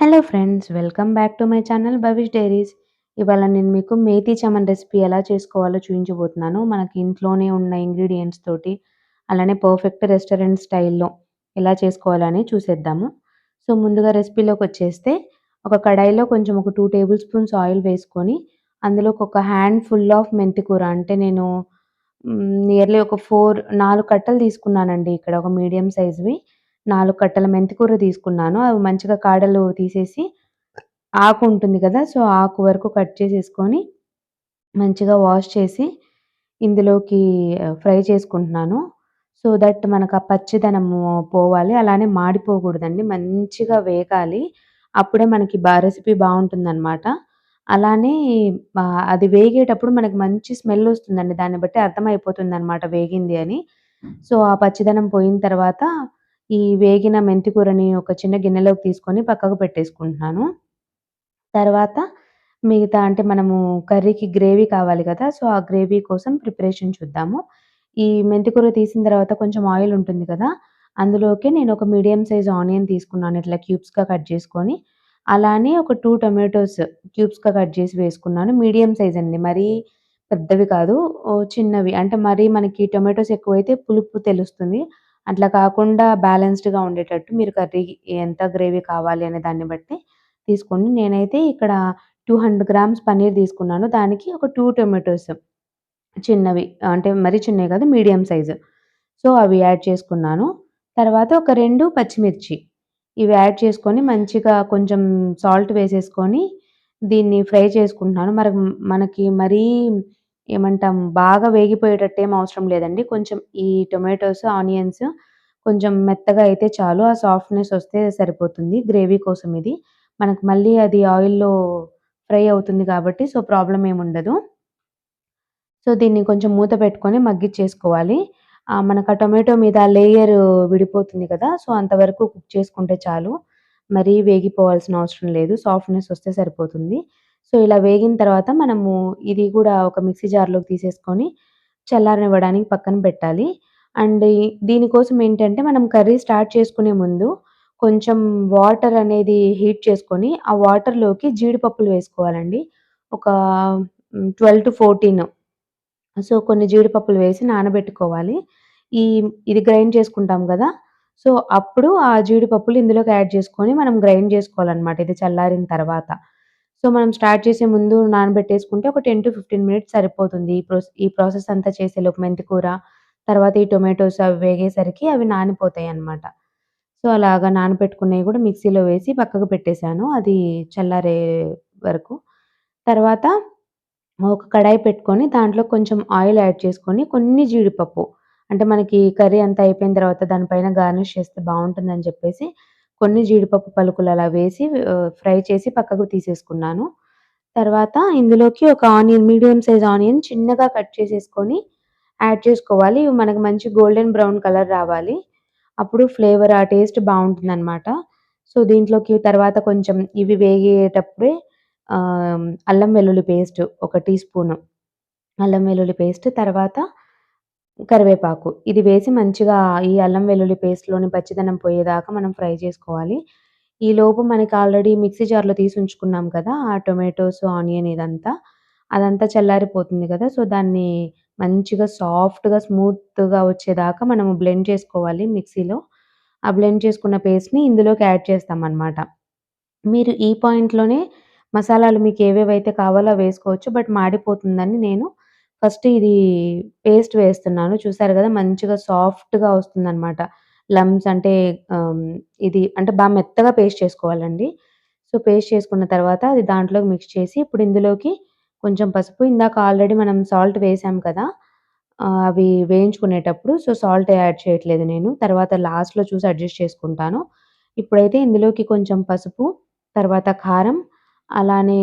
Hello friends, welcome back to my channel Bhavish diaries. ఇవాళ నేను మీకు మేథీ చమన్ రెసిపీ ఎలా చేసుకోవాలో చూపించబోతున్నాను. మనకి ఇంట్లోనే ఉన్న ఇంగ్రీడియెంట్స్ తోటి, అలానే పర్ఫెక్ట్ రెస్టారెంట్ స్టైల్‌లో ఎలా చేసుకోవాలని చూసేద్దాము. సో, ముందుగా రెసిపీలోకొచ్చేస్తే, ఒక కడాయిలో కొంచెం ఒక 2 టేబుల్ స్పూన్స్ ఆయిల్ వేసుకొని, అందులోకి ఒక హ్యాండ్ ఫుల్ ఆఫ్ మెంతి కూర అంటే నేను నియర్లీ ఒక 4 కట్టలు తీసుకున్నానండి ఇక్కడ ఒక మీడియం సైజ్‌వి. 4 కట్టల మెంతి కూర తీసుకున్నాను. అవి మంచిగా కాడలు తీసేసి, ఆకు ఉంటుంది కదా! సో, ఆకు వరకు కట్ చేసేసుకొని, మంచిగా వాష్ చేసి, ఇందులోకి ఫ్రై చేసుకుంటున్నాను. సో దట్ మనకు ఆ పచ్చిదనము పోవాలి. అలానే మాడిపోకూడదండి. మంచిగా వేగాలి. అప్పుడే మనకి రెసిపీ బావుంటుందనమాట. అలానే అది వేగేటప్పుడు మనకు మంచి స్మెల్ ఒస్తుందండి. దాన్ని బట్టి అర్థమైపోతుందనమాట వేగింది అని. సో, ఆ పచ్చిదనం పోయిన తర్వాత, ఈ వేగిన మెంతి కూరని ఒక చిన్న గిన్నెలోకి తీసుకొని పక్కకు పెట్టేసుకుంటున్నాను. తర్వాత మిగతా అంటే మనము కర్రీకి గ్రేవీ కావాలి కదా! సో, ఆ గ్రేవీ కోసం ప్రిపరేషన్ చూద్దాము. ఈ మెంతి కూర తీసిన తర్వాత కొంచెం ఆయిల్ ఉంటుంది కదా! అందులోకి నేను ఒక మీడియం సైజ్ ఆనియన్ తీసుకున్నాను. ఇట్లా క్యూబ్స్‌గా కట్ చేసుకొని. అలానే ఒక 2 టొమాటోస్ క్యూబ్స్‌గా కట్ చేసి వేసుకున్నాను. మీడియం సైజ్ అండి. మరీ పెద్దవి కాదు. చిన్నవి. అంటే మరీ మనకి టొమాటోస్ ఎక్కువైతే పులుపు తెలుస్తుంది. అట్లా కాకుండా బ్యాలెన్స్‌డ్‌గా ఉండేటట్టు మీరు కర్రీ ఎంత గ్రేవీ కావాలి అనే దాన్ని బట్టి తీసుకోండి. నేనైతే ఇక్కడ 200 గ్రామ్స్ పన్నీర్ తీసుకున్నాను. దానికి ఒక 2 టొమాటోస్ చిన్నవి. అంటే మరీ చిన్నవి కాదు మీడియం సైజు. సో, అవి యాడ్ చేసుకున్నాను. తర్వాత ఒక 2 పచ్చిమిర్చి. ఇవి యాడ్ చేసుకొని మంచిగా కొంచెం సాల్ట్ వేసేసుకొని దీన్ని ఫ్రై చేసుకుంటున్నాను. మనకి మరీ ఏమంటాం బాగా వేగిపోయేటట్టు ఏమి అవసరం లేదండి. కొంచెం ఈ టొమాటోస్, ఆనియన్స్ కొంచెం మెత్తగా అయితే చాలు. ఆ సాఫ్ట్‌నెస్ వస్తే సరిపోతుంది. గ్రేవీ కోసం ఇది. మనకు మళ్ళీ అది ఆయిల్‌లో ఫ్రై అవుతుంది కాబట్టి సో, ప్రాబ్లమ్ ఏముండదు. సో, దీన్ని కొంచెం మూత పెట్టుకొని మగ్గిచ్చేసుకోవాలి. మనకు ఆ టొమాటో మీద లేయర్ విడిపోతుంది కదా! సో, అంతవరకు కుక్ చేసుకుంటే చాలు. మరీ వేగిపోవాల్సిన అవసరం లేదు. సాఫ్ట్‌నెస్ వస్తే సరిపోతుంది. సో, ఇలా వేగిన తర్వాత మనము ఇది కూడా ఒక మిక్సీ జార్‌లోకి తీసేసుకొని చల్లారనివ్వడానికి పక్కన పెట్టాలి. అండ్ దీనికోసం ఏంటంటే మనం కర్రీ స్టార్ట్ చేసుకునే ముందు కొంచెం వాటర్ అనేది హీట్ చేసుకొని, ఆ వాటర్‌లోకి జీడిపప్పులు వేసుకోవాలండి. ఒక 12-14 సో, కొన్ని జీడిపప్పులు వేసి నానబెట్టుకోవాలి. ఈ ఇది గ్రైండ్ చేసుకుంటాం గదా! సో, అప్పుడు ఆ జీడిపప్పులు ఇందులోకి యాడ్ చేసుకొని మనం గ్రైండ్ చేసుకోవాలనమాట ఇది చల్లారిన తర్వాత. సో, మనం స్టార్ట్ చేసే ముందు నానబెట్టేసుకుంటే ఒక 10-15 మినిట్స్ సరిపోతుంది. ఈ ప్రాసెస్ అంతా చేసేలోపు మెంతి కూర, తర్వాత ఈ టొమాటోస్ అవి వేగేసరికి అవి నానిపోతాయనమాట. సో, అలాగా నానబెట్టుకున్నయి గూడా మిక్సీలో వేసి పక్కకు పెట్టేసాను. అది చల్లారే వరకు. తర్వాత ఒక కడాయి పెట్టుకొని దాంట్లో కొంచెం ఆయిల్ యాడ్ చేసుకొని కొన్ని జీడిపప్పు అంటే మనకి కర్రీ అంతా అయిపోయిన తర్వాత దాని పైన గార్నిష్ చేస్తే బావుంటుందని చెప్పేసి కొన్ని జీడిపప్పు పలుకులు అలా వేసి ఫ్రై చేసి పక్కకు తీసేసుకున్నాను. తర్వాత ఇందులోకి ఒక ఆనియన్ మీడియం సైజ్ ఆనియన్ చిన్నగా కట్ చేసేసుకొని యాడ్ చేసుకోవాలి. ఇవి మనకు మంచి గోల్డెన్ బ్రౌన్ కలర్ రావాలి. అప్పుడు ఫ్లేవర్ ఆ టేస్ట్ బావుంటుందనమాట. సో, దీంట్లోకి తర్వాత కొంచెం ఇవి వేగేటప్పుడే అల్లం వెల్లుల్లి పేస్ట్ ఒక టీ స్పూను. అల్లం వెల్లుల్లి పేస్ట్ తర్వాత కరివేపాకు. ఇది వేసి మంచిగా ఈ అల్లం వెల్లుల్లి పేస్ట్‌లోని పచ్చిదనం పోయేదాకా మనం ఫ్రై చేసుకోవాలి. ఈలోపు మనకి ఆల్రెడీ మిక్సీ జార్‌లో తీసి ఉంచుకున్నాం కదా! ఆ టొమాటోస్, ఆనియన్ ఇదంతా. అదంతా చల్లారిపోతుంది కదా! సో, దాన్ని మంచిగా సాఫ్ట్‌గా, స్మూత్‌గా వచ్చేదాకా మనము బ్లెండ్ చేసుకోవాలి మిక్సీలో. ఆ బ్లెండ్ చేసుకున్న పేస్ట్‌ని ఇందులోకి యాడ్ చేస్తామనమాట. మీరు ఈ పాయింట్‌లోనే మసాలాలు మీకేవేవైతే కావాలో అవేసుకోవచ్చు. బట్ మాడిపోతుందని నేను ఫస్ట్ ఇది పేస్ట్ వేస్తున్నాను. చూసారు గదా! మంచిగా సాఫ్ట్‌గా వస్తుందనమాట. లమ్స్ అంటే ఆహ్, ఇది అంటే మెత్తగా పేస్ట్ చేసుకోవాలండి. సో, పేస్ట్ చేసుకున్న తర్వాత అది దాంట్లోకి మిక్స్ చేసి ఇప్పుడు ఇందులోకి కొంచెం పసుపు ఇందాక ఆల్రెడీ మనం సాల్ట్ వేసాం కదా! అవి వేయించుకునేటప్పుడు సో, సాల్ట్ యాడ్ చేయట్లేదు నేను. తర్వాత లాస్ట్‌లో చూసి అడ్జస్ట్ చేసుకుంటాను. ఇప్పుడైతే ఇందులోకి కొంచెం పసుపు, తర్వాత కారం, అలానే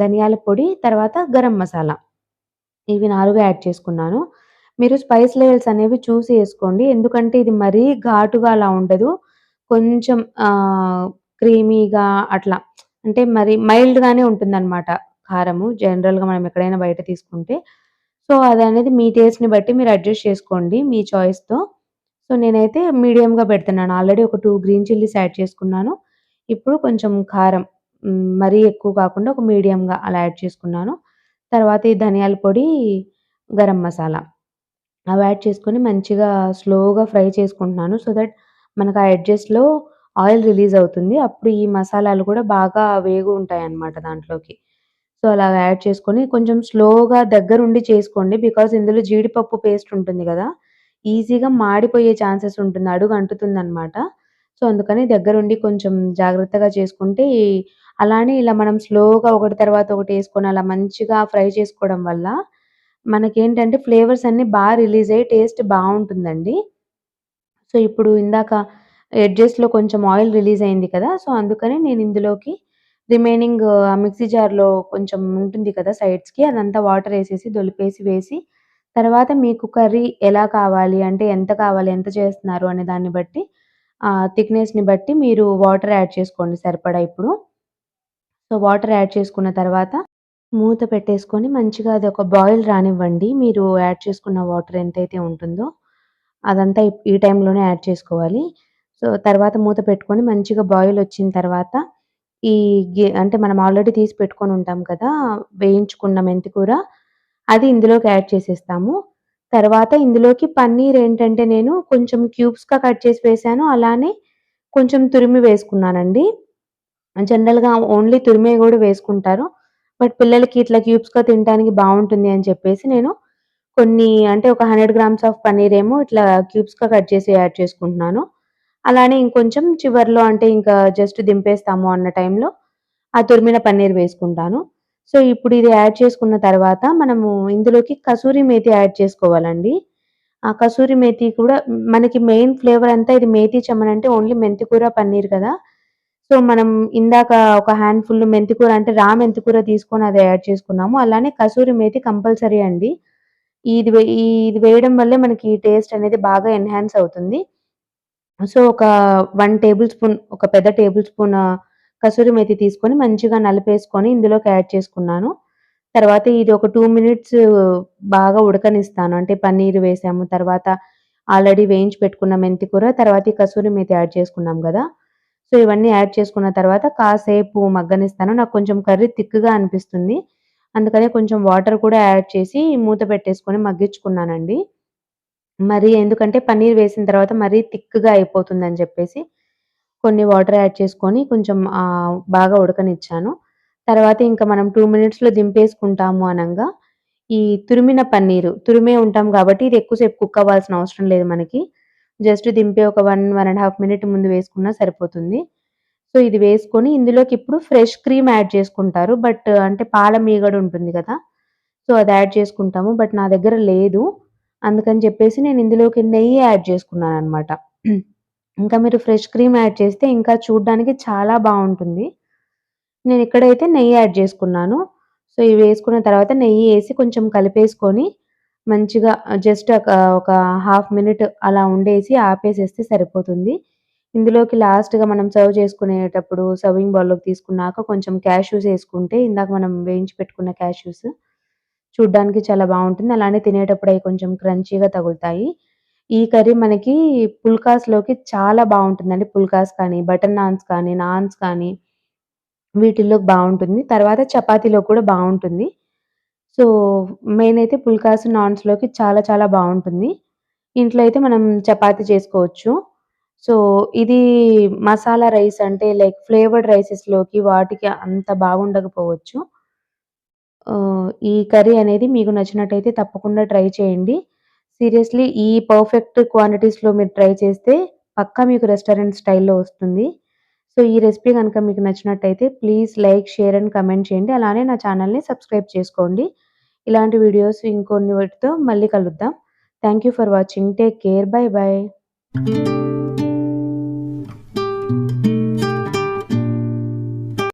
ధనియాల పొడి, తర్వాత గరం మసాలా. ఇవి 4 యాడ్ చేసుకున్నాను. మీరు స్పైస్ లెవెల్స్ అనేవి చూసి ఏసుకోండి. ఎందుకంటే ఇది మరీ ఘాటుగా అలా ఉండదు. కొంచెం క్రీమీగా అట్లా అంటే మరి మైల్డ్‌గానే ఉంటుందనమాట కారము. జనరల్‌గా మనం ఎక్కడైనా బయట తీసుకుంటే. సో, అదనేది మీ టేస్ట్‌ని బట్టి మీరు అడ్జస్ట్ చేసుకోండి మీ చాయిస్‌తో. సో, నేనైతే మీడియంగా పెడుతున్నాను. ఆల్రెడీ ఒక 2 గ్రీన్ చిల్లీస్ యాడ్ చేసుకున్నాను. ఇప్పుడు కొంచెం కారం మరీ ఎక్కువ కాకుండా ఒక మీడియంగా అలా యాడ్ చేసుకున్నాను. తర్వాత ఈ ధనియాల పొడి, గరం మసాలా అవి యాడ్ చేసుకొని మంచిగా స్లోగా ఫ్రై చేసుకుంటున్నాను. సో దట్ మనకు ఆ ఎడ్జెస్‌లో ఆయిల్ రిలీజ్ అవుతుంది. అప్పుడు ఈ మసాలాలు కూడా బాగా వేగు ఉంటాయన్నమాట దాంట్లోకి. సో, అలా యాడ్ చేసుకొని కొంచెం స్లోగా దగ్గరుండి చేసుకోండి. బికాజ్ ఇందులో జీడిపప్పు పేస్ట్ ఉంటుంది గదా! ఈజీగా మాడిపోయే ఛాన్సెస్ ఉంటుంది. అడుగు అంటుతుందనమాట. సో, అందుకని దగ్గరుండి కొంచెం జాగ్రత్తగా చేసుకుంటే అలానే ఇలా మనం స్లోగా ఒకటి తర్వాత ఒకటి ఏసుకొని అలా మంచిగా ఫ్రై చేసుకోవడం వల్ల మనకేంటంటే ఫ్లేవర్స్ అన్నీ రిలీజ్ అయ్యి టేస్ట్ బావుంటుందండి. సో, ఇప్పుడు ఇందాక ఎడ్జెస్‌లో కొంచెం ఆయిల్ రిలీజ్ అయింది కదా! సో, అందుకని నేను ఇందులోకి రిమైనింగ్ ఆ మిక్సీ జార్‌లో కొంచెం ఉంటుంది కదా! సైడ్స్‌కి అదంతా వాటర్ ఏసేసి, దొలిపేసి వేసి, తర్వాత మీకు కర్రీ ఎలా కావాలి అంటే ఎంత కావాలి, ఎంత చేస్తున్నారు అనే దాన్ని బట్టి థిక్‌నెస్‌ని బట్టి మీరు వాటర్ యాడ్ చేసుకోండి సరిపడా ఇప్పుడు. సో, వాటర్ యాడ్ చేసుకున్న తర్వాత మూత పెట్టేసుకొని మంచిగా అదొక బాయిల్ రానివ్వండి. మీరు యాడ్ చేసుకున్న వాటర్ ఎంతైతే ఉంటుందో అదంతా ఈ టైంలోనే యాడ్ చేసుకోవాలి. సో, తర్వాత మూత పెట్టుకొని మంచిగా బాయిల్ వచ్చిన తర్వాత ఈ అంటే మనం ఆల్రెడీ తీసి పెట్టుకొని ఉంటాం కదా! వేయించుకున్న మెంతి కూర అది ఇందులోకి యాడ్ చేసేస్తాము. తర్వాత ఇందులోకి పన్నీర్ ఏంటంటే నేను కొంచెం క్యూబ్స్‌గా కట్ చేసి వేశాను. అలానే కొంచెం తురిమి వేసుకున్నానండి. జనరల్‌గా ఓన్లీ తురిమే గూడా వేసుకుంటారు. బట్ పిల్లలకి ఇట్లా క్యూబ్స్‌గా తినటానికి బావుంటుంది అని చెప్పేసి నేను కొన్ని అంటే ఒక 100 గ్రామ్స్ ఆఫ్ పన్నీర్ ఏమో ఇట్లా క్యూబ్స్‌గా కట్ చేసి యాడ్ చేసుకుంటున్నాను. అలానే ఇంకొంచెం చివర్లో అంటే ఇంకా జస్ట్ దింపేస్తాము అన్న టైంలో ఆ తురిమిన పన్నీర్ వేసుకుంటాను. సో, ఇప్పుడు ఇది యాడ్ చేసుకున్న తర్వాత మనము ఇందులోకి కసూరి మేతి యాడ్ చేసుకోవాలండి. ఆ కసూరి మేతి కూడా మనకి మెయిన్ ఫ్లేవర్ అంతా ఇది మేతి చెమన్ అంటే ఓన్లీ మెంతి కూర, పన్నీర్ కదా! సో, మనం ఇందాక ఒక హ్యాండ్ ఫుల్ మెంతికూర అంటే మెంతికూర తీసుకొని అది యాడ్ చేసుకున్నాము. అలానే కసూరి మేతి కంపల్సరీ అండి. ఇది వేయడం వల్లే మనకి టేస్ట్ అనేది బాగా ఎన్హాన్స్ అవుతుంది. సో, ఒక 1 టేబుల్ స్పూన్ ఒక పెద్ద టేబుల్ స్పూన్ కసూరి మేతి తీసుకొని మంచిగా నలిపేసుకొని ఇందులోకి యాడ్ చేసుకున్నాను. తర్వాత ఇది ఒక 2 మినిట్స్ బాగా ఉడకనిస్తాను. అంటే పన్నీర్ వేసాము. తర్వాత ఆల్రెడీ వేయించి పెట్టుకున్న మెంతి కూర, తర్వాత ఈ కసూరి మేతి యాడ్ చేసుకున్నాం గదా! సో, ఇవన్నీ యాడ్ చేసుకున్న తర్వాత కాసేపు మగ్గనిస్తాను. నాకు కొంచెం కర్రీ థిక్‌గా అనిపిస్తుంది. అందుకనే కొంచెం వాటర్ కూడా యాడ్ చేసి మూత పెట్టేసుకొని మగ్గించుకున్నానండి. ఎందుకంటే పన్నీర్ వేసిన తర్వాత మరీ థిక్‌గా అయిపోతుందని చెప్పేసి కొన్ని వాటర్ యాడ్ చేసుకొని కొంచెం బాగా ఉడకనిచ్చాను. తర్వాత ఇంక మనం 2 మినిట్స్‌లో దింపేసుకుంటాము అనంగా ఈ తురిమిన పన్నీరు తురిమే ఉంటాం కాబట్టి ఇది ఎక్కువ సేపు కుక్ అవ్వాల్సిన అవసరం లేదు మనకి. జస్ట్ దింపే ఒక 1 ½ మినిట్ ముందు వేసుకున్నా సరిపోతుంది. సో, ఇది వేసుకొని ఇందులోకి ఇప్పుడు ఫ్రెష్ క్రీమ్ యాడ్ చేసుకుంటారు. బట్ అంటే పాల మీగడ ఉంటుంది గదా! సో, అది యాడ్ చేసుకుంటాము. బట్ నా దగ్గర లేదు. అందుకని చెప్పేసి నేను ఇందులోకి నెయ్యి యాడ్ చేసుకున్నాననమాట. ఇంకా మీరు ఫ్రెష్ క్రీమ్ యాడ్ చేస్తే ఇంకా చూడ్డానికి చాలా బావుంటుంది. నేనిక్కడైతే నెయ్యి యాడ్ జేసుకున్నాను. సో, ఇవి వేసుకున్న తర్వాత నెయ్యి ఏసి కొంచెం కలిపేసుకొని మంచిగా జస్ట్ ఒక హాఫ్ మినిట్ అలా ఉండేసి ఆపేసేస్తే సరిపోతుంది. ఇందులోకి లాస్ట్‌గా మనం సర్వ్ చేసుకునేటప్పుడు సర్వింగ్ బౌల్‌లోకి తీసుకున్నాక కొంచెం క్యాష్యూస్ ఏసుకుంటే ఇందాక మనం వేయించి పెట్టుకున్న క్యాష్యూస్ చూడ్డానికి చాలా బావుంటుంది. అలానే తినేటప్పుడు అయి కొంచెం క్రంచీగా తగులుతాయి. ఈ కర్రీ మనకి పుల్కాస్‌లోకి చాలా బావుంటుందండి. పుల్కాస్ కానీ, బటర్ నాన్స్ కానీ, నాన్స్ కానీ వీటిల్లోకి బావుంటుంది. తర్వాత చపాతీలో కూడా బావుంటుంది. సో, మెయిన్ అయితే పుల్కాస్, నాన్స్‌లోకి చాలా చాలా బావుంటుంది. ఇంట్లో అయితే మనం చపాతీ చేసుకోవచ్చు. సో, ఇది మసాలా రైస్ అంటే లైక్ ఫ్లేవర్డ్ రైసెస్‌లోకి వాటికి అంత బాగుండకపోవచ్చు. ఈ కర్రీ అనేది మీకు నచ్చినట్టయితే తప్పకుండా ట్రై చేయండి. సీరియస్‌లీ ఈ పర్ఫెక్ట్ క్వాంటిటీస్‌లో మీరు ట్రై చేస్తే పక్కా మీకు రెస్టారెంట్ స్టైల్‌లో వస్తుంది. సో, ఈ రెసిపీ గనుక మీకు నచ్చినట్టయితే please like, share and comment చేయండి. అలానే నా ఛానెల్‌ని సబ్స్క్రైబ్ చేసుకోండి. ఇలాంటి వీడియోస్ ఇంకొన్ని వాటితో మళ్ళీ కలుద్దాం. Thank you for watching. Take care. By by.